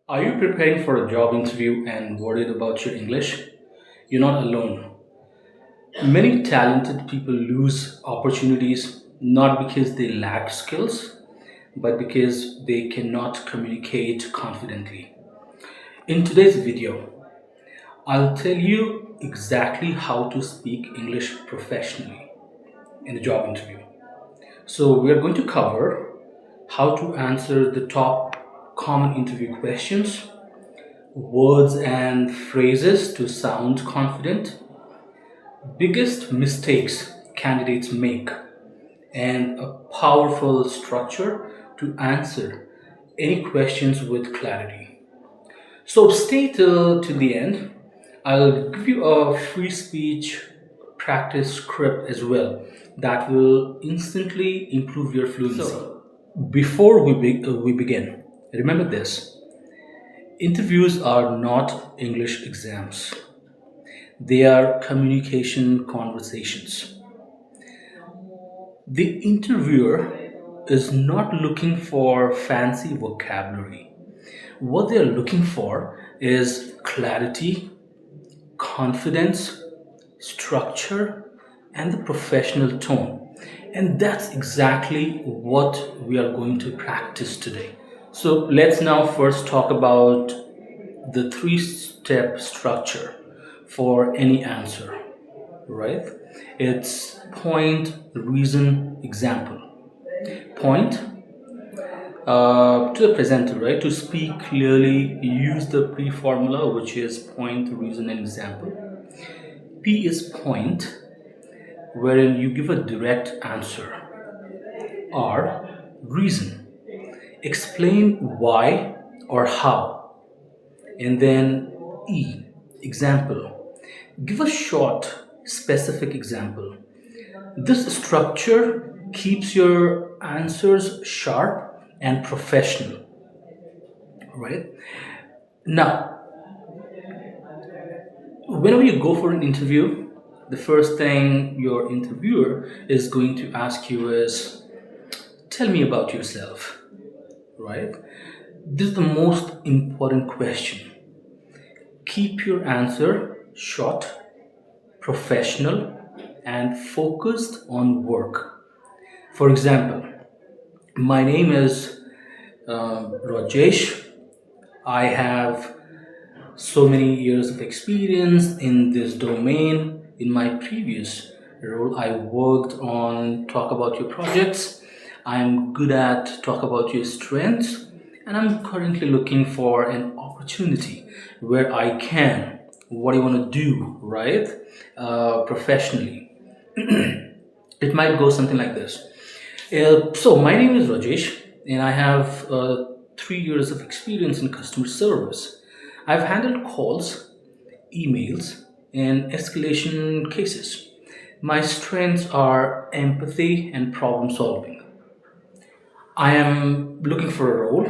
Are you preparing for a job interview and worried about your English? You're not alone. Many talented people lose opportunities not because they lack skills, but because they cannot communicate confidently. In today's video, I'll tell you exactly how to speak English professionally in a job interview. So, we are going to cover how to answer the top common interview questions, words and phrases to sound confident, biggest mistakes candidates make, and a powerful structure to answer any questions with clarity. So stay till to the end. I'll give you a free speech practice script as well that will instantly improve your fluency. So, before we begin, remember this: interviews are not English exams. They are communication conversations. The interviewer is not looking for fancy vocabulary. What they are looking for is clarity, confidence, structure, and the professional tone. And that's exactly what we are going to practice today. So let's now first talk about the three-step structure for any answer, right? It's point, reason, example. Point to the presenter, right? To speak clearly, use the P formula, which is point, reason, and example. P is point, wherein you give a direct answer. R, reason. Explain why or how. And then E, example. Give a short, specific example. This structure keeps your answers sharp and professional, right? Now, whenever you go for an interview, the first thing your interviewer is going to ask you is, tell me about yourself, right? This is the most important question. Keep your answer short, professional, and focused on work. For example, my name is Rajesh. I have so many years of experience in this domain. In my previous role, I worked on talk about your projects. I'm good at talk about your strengths, and I'm currently looking for an opportunity where I can. What do you want to do, right? Professionally. It might go something like this. So, my name is Rajesh, and I have 3 years of experience in customer service. I've handled calls, emails, and escalation cases. My strengths are empathy and problem solving. I am looking for a role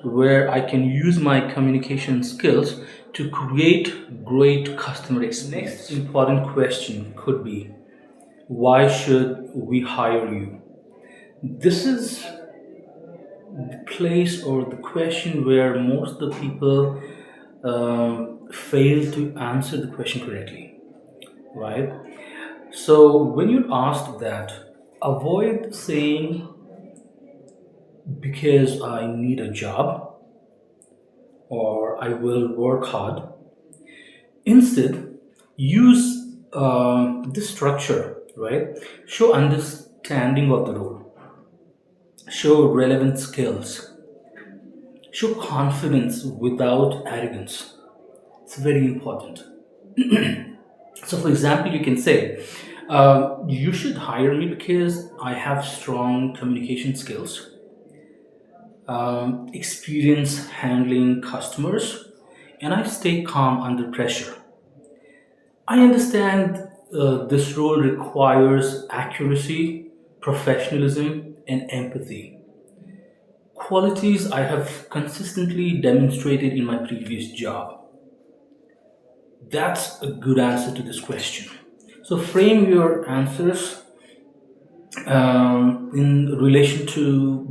where I can use my communication skills to create great customer experience. Next important question could be, why should we hire you? This is the place or the question where most of the people fail to answer the question correctly, right? So when you ask that, avoid saying because I need a job or I will work hard. Instead, use this structure, right? Show understanding of the role, show relevant skills, show confidence without arrogance. It's very important. So, for example, you can say, you should hire me because I have strong communication skills, experience handling customers, and I stay calm under pressure. I understand this role requires accuracy, professionalism, and empathy. Qualities I have consistently demonstrated in my previous job. That's a good answer to this question. So frame your answers in relation to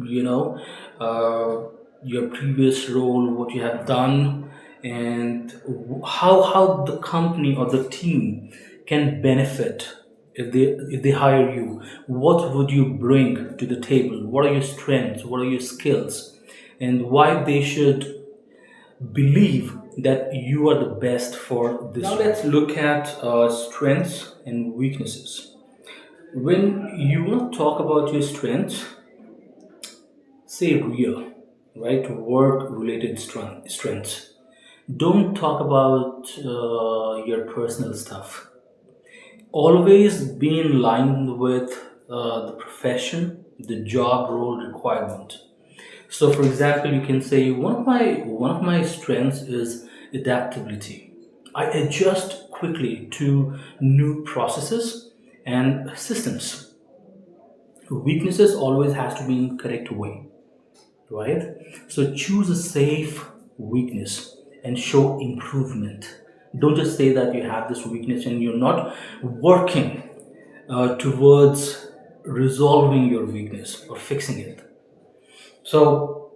your previous role, what you have done, and how the company or the team can benefit if they hire you. What would you bring to the table? What are your strengths? What are your skills? And why they should believe that you are the best for this. Now let's look at strengths and weaknesses. When you want to talk about your strengths, say real, right? Work related strengths. Don't talk about your personal stuff. Always be in line with the profession, the job role requirement. So, for example, you can say one of my strengths is adaptability. I adjust quickly to new processes and systems. Weaknesses always has to be in correct way, right? So choose a safe weakness and show improvement. Don't just say that you have this weakness and you're not working towards resolving your weakness or fixing it. So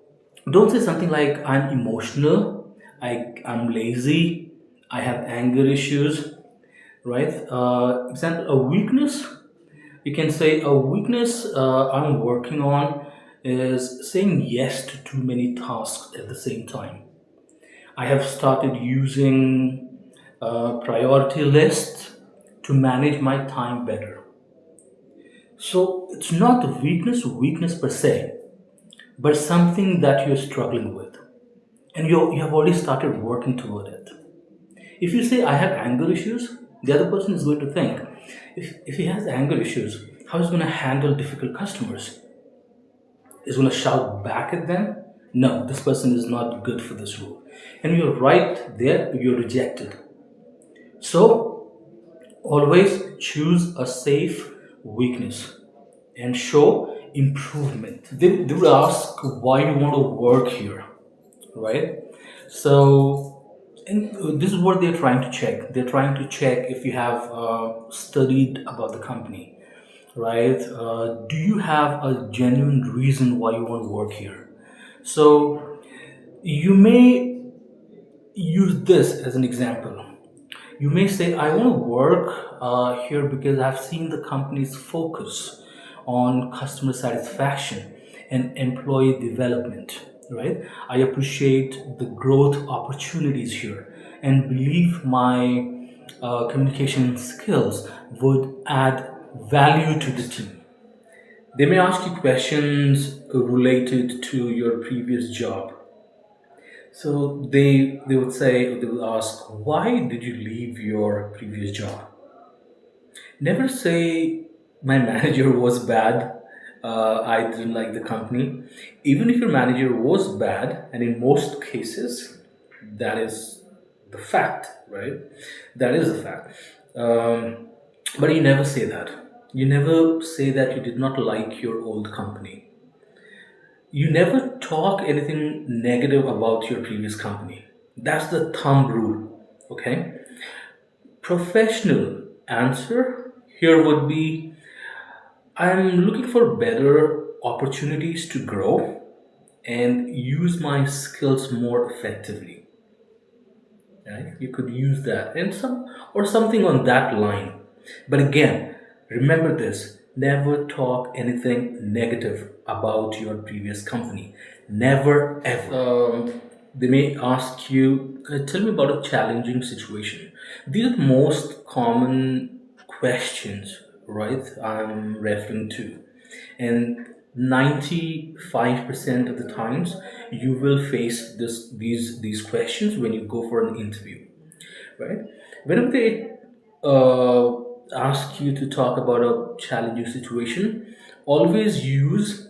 don't say something like I'm emotional, I'm lazy, I have anger issues, right? Example, a weakness, you can say a weakness I'm working on is saying yes to too many tasks at the same time. I have started using priority lists to manage my time better. So it's not a weakness per se, but something that you're struggling with. And you have already started working toward it. If you say, I have anger issues, the other person is going to think, if he has anger issues, how is he going to handle difficult customers? Is going to shout back at them? No, this person is not good for this role. And you're right there, you're rejected. So always choose a safe weakness and show improvement. They would ask why you want to work here, right? So, and this is what they're trying to check. They're trying to check if you have studied about the company, right? Do you have a genuine reason why you want to work here? So, you may use this as an example. You may say, I want to work here because I've seen the company's focus on customer satisfaction and employee development, right? I appreciate the growth opportunities here and believe my communication skills would add value to the team. They may ask you questions related to your previous job. So they would say, they would ask, why did you leave your previous job? Never say my manager was bad. I didn't like the company. Even if your manager was bad, and in most cases, that is the fact, right? That is the fact. But you never say that. You never say that you did not like your old company. You never talk anything negative about your previous company. That's the thumb rule. Okay. Professional answer here would be I'm looking for better opportunities to grow and use my skills more effectively. Right? You could use that and some or something on that line. But again, remember this: never talk anything negative about your previous company. Never ever. They may ask you, tell me about a challenging situation. These are the most common questions, right? I'm referring to. And 95% of the times you will face these questions when you go for an interview, right? Whenever they ask you to talk about a challenging situation, always use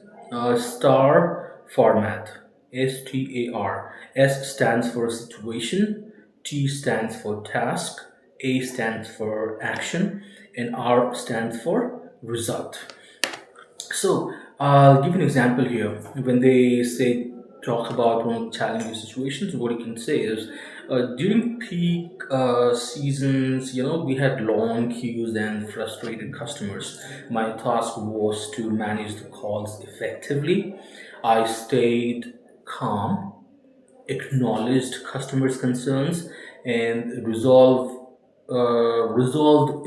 star format. STAR. S stands for situation, T stands for task, A stands for action, and R stands for result. So I'll give you an example here. When they say talk about one of the challenging situations, what you can say is during peak seasons, we had long queues and frustrated customers. My task was to manage the calls effectively. I stayed calm, acknowledged customers' concerns, and resolved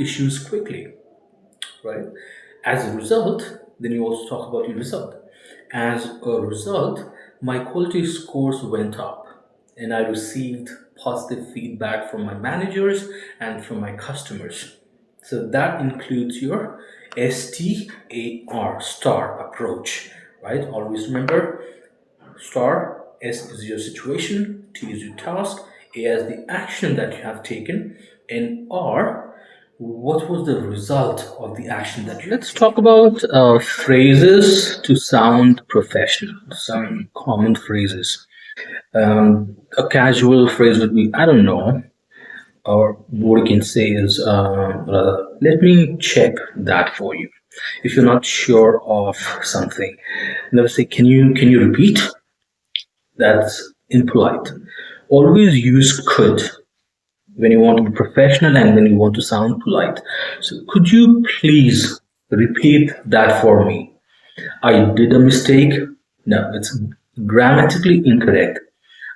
issues quickly, right? As a result, then you also talk about your result. As a result, my quality scores went up, and I received positive feedback from my managers and from my customers. So that includes your STAR, star approach, right? Always remember, star, S is your situation, T is your task, A is the action that you have taken, and R, what was the result of the action that you Let's talk about phrases to sound professional, some common phrases. A casual phrase would be, I don't know, or what you can say is, let me check that for you. If you're not sure of something, never say, can you repeat? That's impolite. Always use could when you want to be professional and when you want to sound polite. So, could you please repeat that for me? I did a mistake. No, it's grammatically incorrect.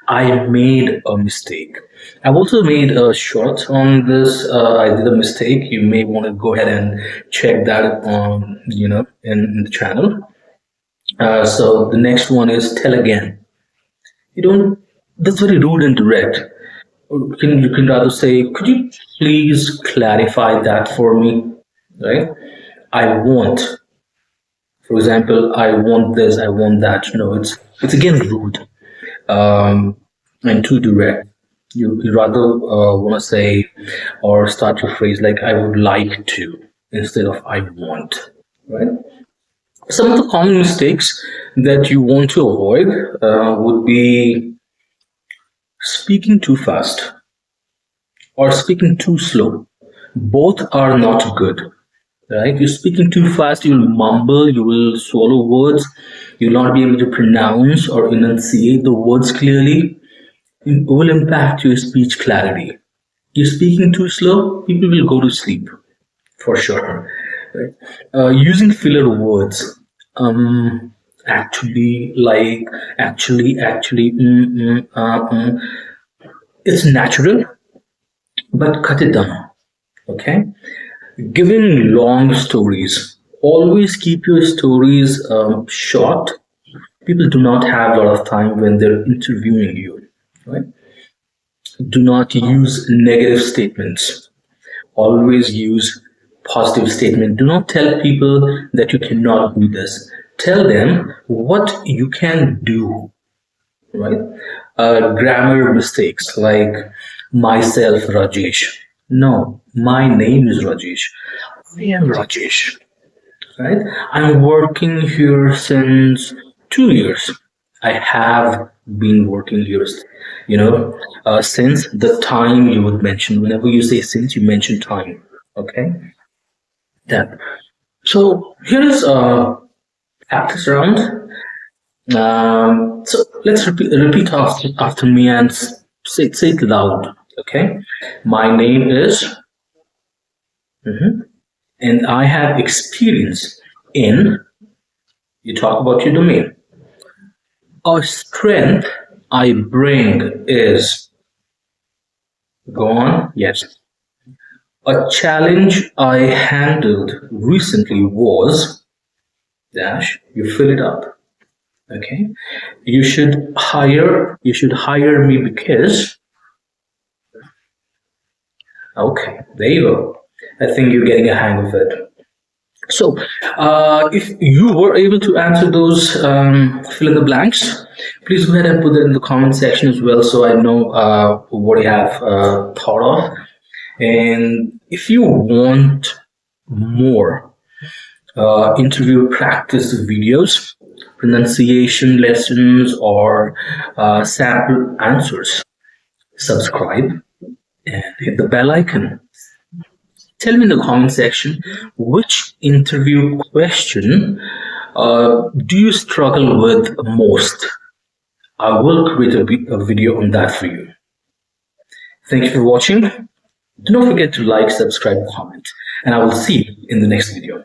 I made a mistake. I've also made a short on this. I did a mistake. You may want to go ahead and check that on, in the channel. So the next one is tell again. You don't. That's very rude and direct. You can rather say, could you please clarify that for me? Right? I want. For example, I want this. I want that. No, it's again rude, and too direct. You rather want to say or start your phrase like I would like to instead of I want. Right? Some of the common mistakes that you want to avoid would be speaking too fast or speaking too slow. Both are not good, right? You're speaking too fast, you'll mumble, you will swallow words, you'll not be able to pronounce or enunciate the words clearly. It will impact your speech clarity. You're speaking too slow, people will go to sleep for sure. Right? Using filler words, actually, like, actually, it's natural, but cut it down. Okay, giving long stories. Always keep your stories short. People do not have a lot of time when they're interviewing you, right? Do not use negative statements. Always use positive statement. Do not tell people that you cannot do this. Tell them what you can do, right? Grammar mistakes like myself, Rajesh. No, my name is Rajesh. I am Rajesh, right? I'm working here since 2 years. I have been working here, since the time you would mention. Whenever you say since, you mention time. Okay, that. So here is a practice round. So let's repeat after me and say it loud. Okay, my name is, and I have experience in. You talk about your domain. A strength I bring is. Go on. Yes. A challenge I handled recently was. Dash. You fill it up. Okay. You should hire me because. Okay, there you go. I think you're getting a hang of it. So, if you were able to answer those fill in the blanks, please go ahead and put that in the comment section as well, so I know what you have thought of. And if you want more interview practice videos, pronunciation lessons, or sample answers, subscribe and hit the bell icon. Tell me in the comment section which interview question do you struggle with most. I will create a video on that for you. Thank you for watching. Do not forget to like, subscribe, comment, and I will see you in the next video.